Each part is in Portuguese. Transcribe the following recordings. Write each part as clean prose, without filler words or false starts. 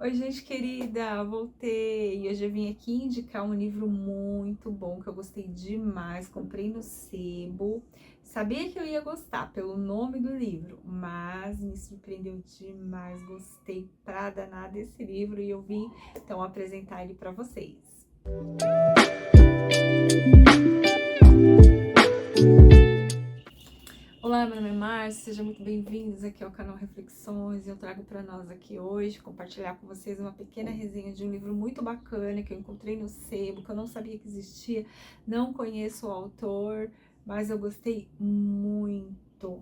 Oi, gente querida, voltei. Hoje eu vim aqui indicar um livro muito bom que eu gostei demais. Comprei no sebo. Sabia que eu ia gostar pelo nome do livro, mas me surpreendeu demais. Gostei pra danar desse livro e eu vim então apresentar ele pra vocês. Olá, meu nome é Márcia, sejam muito bem-vindos aqui ao canal Reflexões. Eu trago para nós aqui hoje compartilhar com vocês uma pequena resenha de um livro muito bacana que eu encontrei no sebo, que eu não sabia que existia, não conheço o autor, mas eu gostei muito.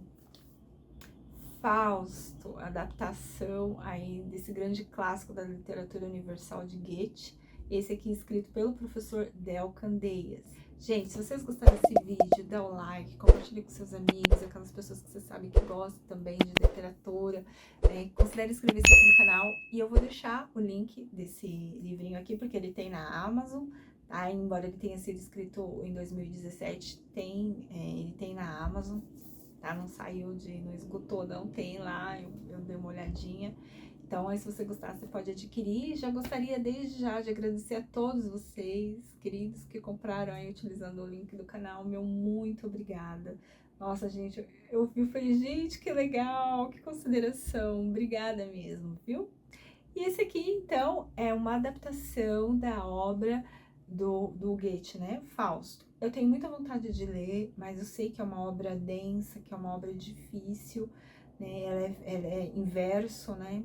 Fausto, adaptação aí desse grande clássico da literatura universal de Goethe. Esse aqui escrito pelo professor Del Candeias. Gente, se vocês gostaram desse vídeo, dá o like, compartilhe com seus amigos, aquelas pessoas que você sabe que gostam também de literatura. Considere inscrever-se aqui no canal e eu vou deixar o link desse livrinho aqui, porque ele tem na Amazon, tá? Embora ele tenha sido escrito em 2017, ele tem na Amazon. Tá? Não saiu não esgotou, não tem lá, eu dei uma olhadinha. Então, aí, se você gostar, você pode adquirir. Já gostaria desde já de agradecer a todos vocês, queridos, que compraram aí utilizando o link do canal. Meu muito obrigada. Nossa, gente, eu vi e falei, gente, que legal, que consideração. Obrigada mesmo, viu? E esse aqui, então, é uma adaptação da obra do Goethe, né? Fausto. Eu tenho muita vontade de ler, mas eu sei que é uma obra densa, que é uma obra difícil, né? Ela é em verso, né?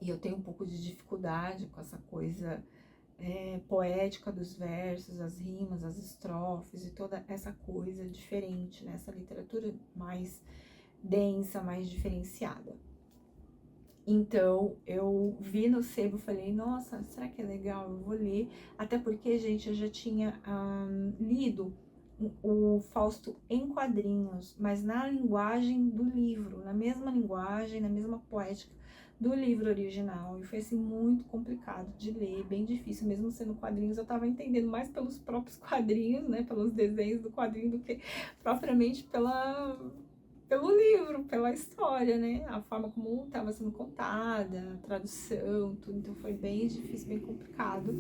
E eu tenho um pouco de dificuldade com essa coisa poética dos versos, as rimas, as estrofes e toda essa coisa diferente, né? Essa literatura mais densa, mais diferenciada. Então, eu vi no sebo e falei, nossa, será que é legal? Eu vou ler. Até porque, gente, eu já tinha lido o Fausto em quadrinhos, mas na linguagem do livro, na mesma linguagem, na mesma poética do livro original. E foi, assim, muito complicado de ler, bem difícil. Mesmo sendo quadrinhos, eu tava entendendo mais pelos próprios quadrinhos, né? Pelos desenhos do quadrinho do que propriamente pelo livro, pela história, né? A forma como estava sendo contada, a tradução, tudo. Então foi bem difícil, bem complicado.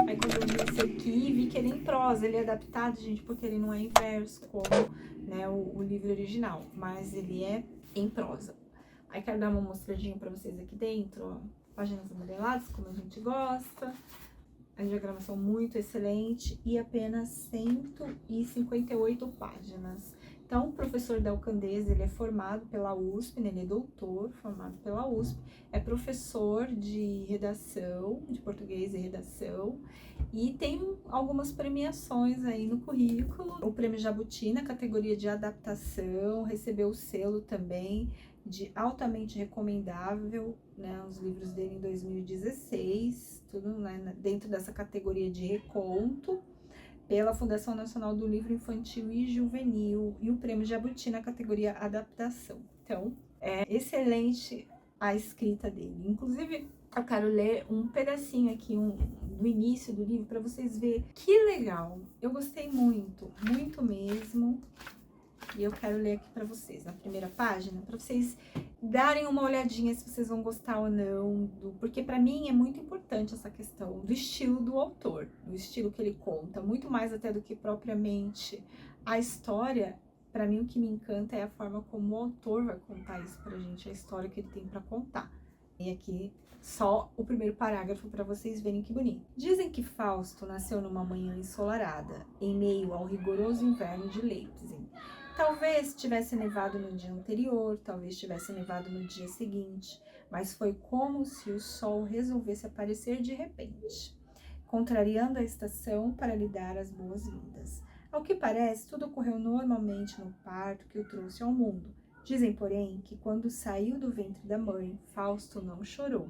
Aí quando eu vi esse aqui, vi que ele é em prosa, ele é adaptado, gente, porque ele não é em verso, como, né, o livro original, mas ele é em prosa. Aí quero dar uma mostradinha pra vocês aqui dentro, ó. Páginas amareladas, como a gente gosta. A diagramação muito excelente e apenas 158 páginas. Então, o professor Del Candeias, ele é formado pela USP, né? Ele é doutor, formado pela USP, é professor de redação, de português e redação, e tem algumas premiações aí no currículo. O prêmio Jabuti na categoria de adaptação, recebeu o selo também de altamente recomendável, né, os livros dele em 2016, tudo, né, dentro dessa categoria de reconto, pela Fundação Nacional do Livro Infantil e Juvenil, e o Prêmio Jabuti na categoria adaptação. Então, é excelente a escrita dele. Inclusive, eu quero ler um pedacinho aqui do início do livro para vocês verem que legal. Eu gostei muito, muito mesmo. E eu quero ler aqui para vocês, na primeira página, para vocês darem uma olhadinha se vocês vão gostar ou não, porque para mim é muito importante essa questão do estilo do autor, do estilo que ele conta, muito mais até do que propriamente a história. Para mim o que me encanta é a forma como o autor vai contar isso pra gente, a história que ele tem para contar. E aqui só o primeiro parágrafo para vocês verem que bonito. Dizem que Fausto nasceu numa manhã ensolarada, em meio ao rigoroso inverno de Leipzig. Talvez tivesse nevado no dia anterior, talvez tivesse nevado no dia seguinte, mas foi como se o sol resolvesse aparecer de repente, contrariando a estação para lhe dar as boas-vindas. Ao que parece, tudo ocorreu normalmente no parto que o trouxe ao mundo. Dizem, porém, que quando saiu do ventre da mãe, Fausto não chorou.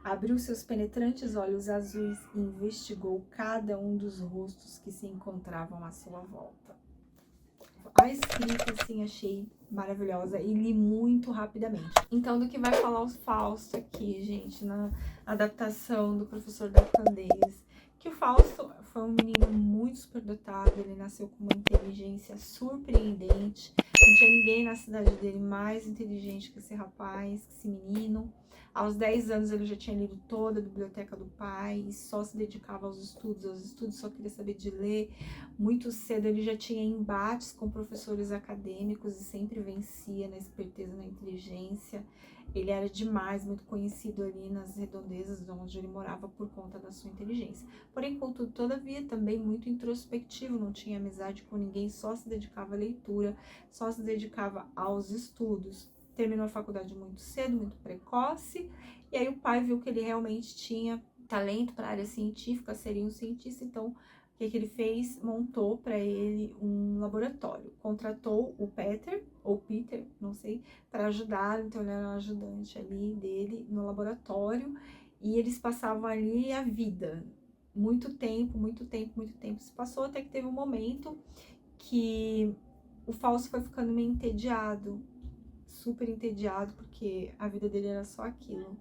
Abriu seus penetrantes olhos azuis e investigou cada um dos rostos que se encontravam à sua volta. A escrita, assim, achei maravilhosa e li muito rapidamente. Então, do que vai falar o Fausto aqui, gente, na adaptação do professor Del Candeias, que o Fausto foi um menino muito superdotado, ele nasceu com uma inteligência surpreendente, não tinha ninguém na cidade dele mais inteligente que esse rapaz, que esse menino. Aos 10 anos ele já tinha lido toda a biblioteca do pai e só se dedicava aos estudos, só queria saber de ler. Muito cedo ele já tinha embates com professores acadêmicos e sempre vencia na esperteza, na inteligência. Ele era demais, muito conhecido ali nas redondezas onde ele morava por conta da sua inteligência. Porém, contudo, todavia, também muito introspectivo, não tinha amizade com ninguém, só se dedicava à leitura, só se dedicava aos estudos. Terminou a faculdade muito cedo, muito precoce, e aí o pai viu que ele realmente tinha talento para a área científica, seria um cientista, então o que ele fez? Montou para ele um laboratório, contratou o Peter, ou Peter, não sei, para ajudar, então ele era um ajudante ali dele no laboratório, e eles passavam ali a vida, muito tempo se passou, até que teve um momento que o Fausto foi ficando meio entediado, super entediado, porque a vida dele era só aquilo.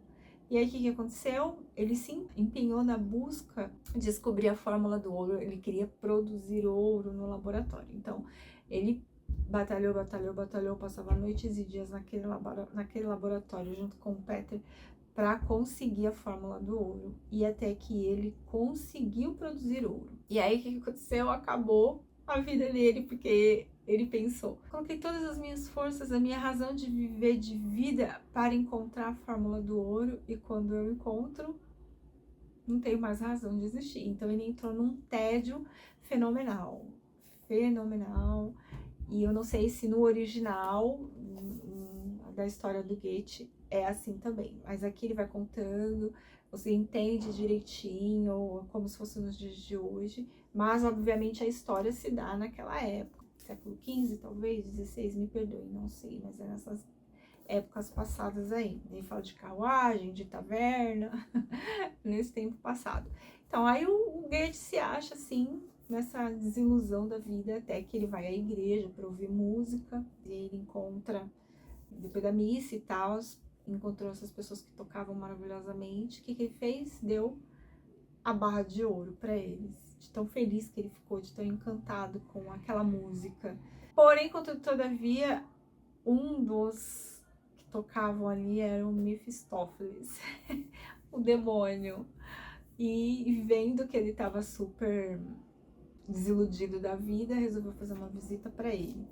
E aí, o que aconteceu? Ele se empenhou na busca de descobrir a fórmula do ouro, ele queria produzir ouro no laboratório. Então, ele batalhou, passava noites e dias naquele laboratório junto com o Peter para conseguir a fórmula do ouro. E até que ele conseguiu produzir ouro. E aí, o que aconteceu? Acabou a vida dele, porque ele pensou: coloquei todas as minhas forças, a minha razão de viver de vida para encontrar a fórmula do ouro, e quando eu encontro, não tenho mais razão de existir. Então ele entrou num tédio fenomenal. E eu não sei se no original da história do Goethe é assim também, mas aqui ele vai contando, você entende direitinho, como se fosse nos dias de hoje, mas obviamente a história se dá naquela época, século XV, talvez, XVI, me perdoe, não sei, mas é nessas épocas passadas aí. Ele fala de carruagem, de taverna, nesse tempo passado. Então aí o Goethe se acha assim, nessa desilusão da vida, até que ele vai à igreja para ouvir música, e ele encontra, depois da missa e tal, encontrou essas pessoas que tocavam maravilhosamente. O que ele fez? Deu a barra de ouro para eles, de tão feliz que ele ficou, de tão encantado com aquela música. Porém, todavia, um dos que tocavam ali era o Mefistófeles, o demônio. E vendo que ele estava super desiludido da vida, resolveu fazer uma visita para ele.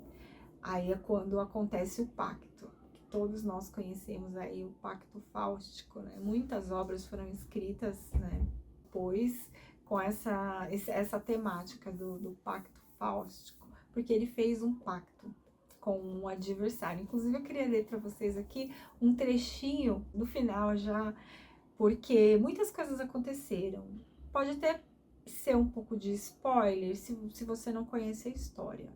Aí é quando acontece o pacto, que todos nós conhecemos aí, o pacto fáustico, né? Muitas obras foram escritas, né, depois com essa temática do pacto fáustico, porque ele fez um pacto com um adversário. Inclusive eu queria ler para vocês aqui um trechinho do final já, porque muitas coisas aconteceram. Pode até ser um pouco de spoiler se você não conhece a história.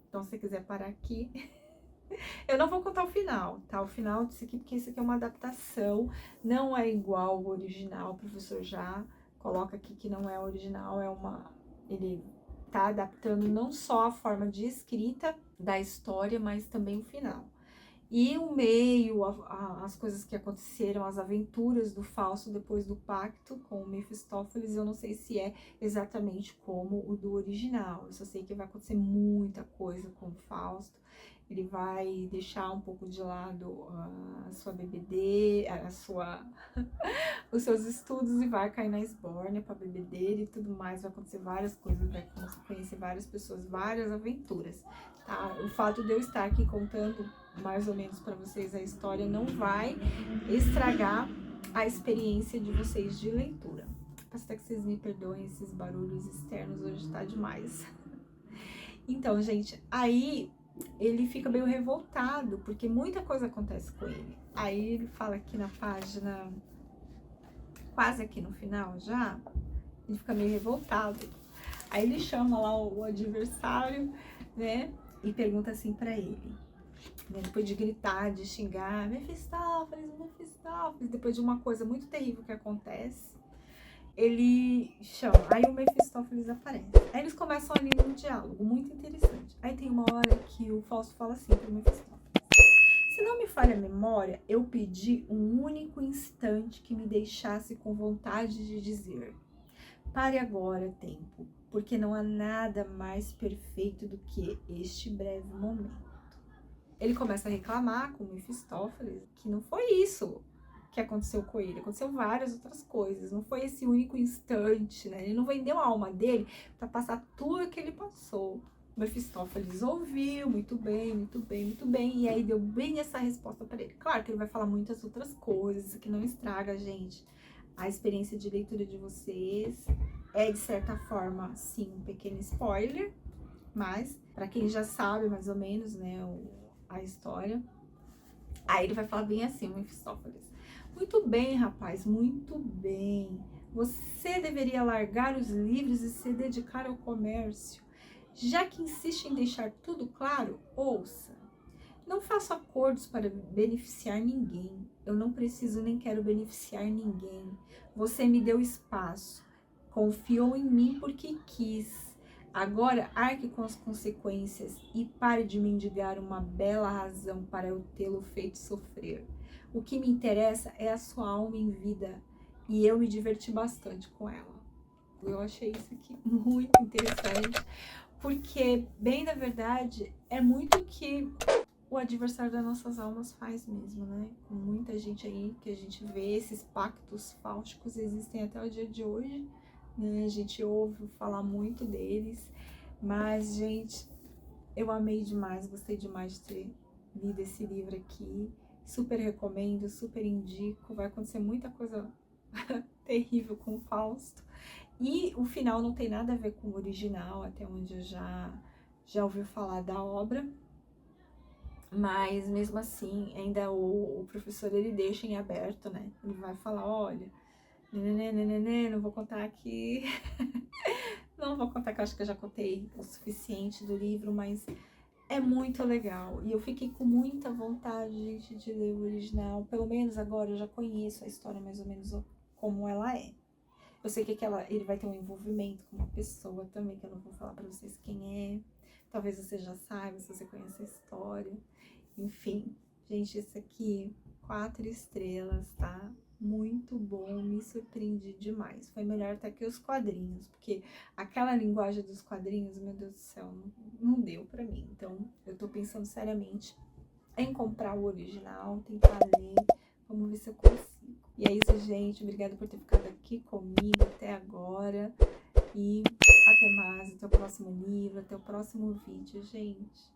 Então, se você quiser parar aqui, eu não vou contar o final, tá? O final disso aqui, porque isso aqui é uma adaptação, não é igual ao original. O professor já coloca aqui que não é original, ele tá adaptando não só a forma de escrita da história, mas também o final. E o meio, as coisas que aconteceram, as aventuras do Fausto depois do pacto com o Mefistófeles, eu não sei se é exatamente como o do original. Eu só sei que vai acontecer muita coisa com o Fausto. Ele vai deixar um pouco de lado a sua bebedeira, os seus estudos, e vai cair na esbórnia para bebedeira e tudo mais. Vai acontecer várias coisas, vai conhecer várias pessoas, várias aventuras. Tá? O fato de eu estar aqui contando mais ou menos para vocês a história não vai estragar a experiência de vocês de leitura. Peço até que vocês me perdoem, esses barulhos externos hoje tá demais. Então, gente, aí ele fica meio revoltado, porque muita coisa acontece com ele. Aí ele fala aqui na página, quase aqui no final já, ele fica meio revoltado. Aí ele chama lá o adversário, né, e pergunta assim pra ele, né, depois de gritar, de xingar, Mefistófeles, depois de uma coisa muito terrível que acontece, ele chama, aí o Mefistófeles aparece. Aí eles começam ali um diálogo muito interessante. Aí tem uma hora que o Fausto fala assim pro Mefistófeles: se não me falha a memória, eu pedi um único instante que me deixasse com vontade de dizer: pare agora, tempo, porque não há nada mais perfeito do que este breve momento. Ele começa a reclamar com o Mefistófeles que não foi isso que aconteceu com ele, aconteceu várias outras coisas, não foi esse único instante, né? Ele não vendeu a alma dele para passar tudo que ele passou. Mefistófeles ouviu, muito bem, muito bem, muito bem, e aí deu bem essa resposta para ele. Claro que ele vai falar muitas outras coisas, que não estraga, gente, a experiência de leitura de vocês. É, de certa forma, sim, um pequeno spoiler, mas para quem já sabe mais ou menos, né, a história, aí ele vai falar bem assim, o Mefistófeles. Muito bem, rapaz, muito bem. Você deveria largar os livros e se dedicar ao comércio. Já que insiste em deixar tudo claro, ouça. Não faço acordos para beneficiar ninguém. Eu não preciso nem quero beneficiar ninguém. Você me deu espaço. Confiou em mim porque quis. Agora arque com as consequências e pare de mendigar uma bela razão para eu tê-lo feito sofrer. O que me interessa é a sua alma em vida e eu me diverti bastante com ela. Eu achei isso aqui muito interessante, porque, bem da verdade, é muito que o adversário das nossas almas faz mesmo, né? Com muita gente aí que a gente vê, esses pactos fáusticos existem até o dia de hoje, né? A gente ouve falar muito deles, mas, gente, eu amei demais, gostei demais de ter lido esse livro aqui. Super recomendo, super indico. Vai acontecer muita coisa terrível com o Fausto. E o final não tem nada a ver com o original, até onde eu já ouvi falar da obra. Mas mesmo assim, ainda o professor ele deixa em aberto, né? Ele vai falar, olha, não vou contar aqui. Não vou contar, que eu acho que eu já contei o suficiente do livro, mas é muito legal. E eu fiquei com muita vontade, gente, de ler o original. Pelo menos agora eu já conheço a história mais ou menos como ela é. Eu sei que ele vai ter um envolvimento com uma pessoa também, que eu não vou falar pra vocês quem é. Talvez você já saiba, se você conhece a história. Enfim, gente, esse aqui, 4 estrelas, tá? Muito bom, me surpreendi demais. Foi melhor até que os quadrinhos, porque aquela linguagem dos quadrinhos, meu Deus do céu, não deu pra mim. Então, eu tô pensando seriamente em comprar o original, tentar ler, vamos ver se eu consigo. E é isso, gente, obrigada por ter ficado aqui comigo até agora. E até mais, até o próximo livro, até o próximo vídeo, gente.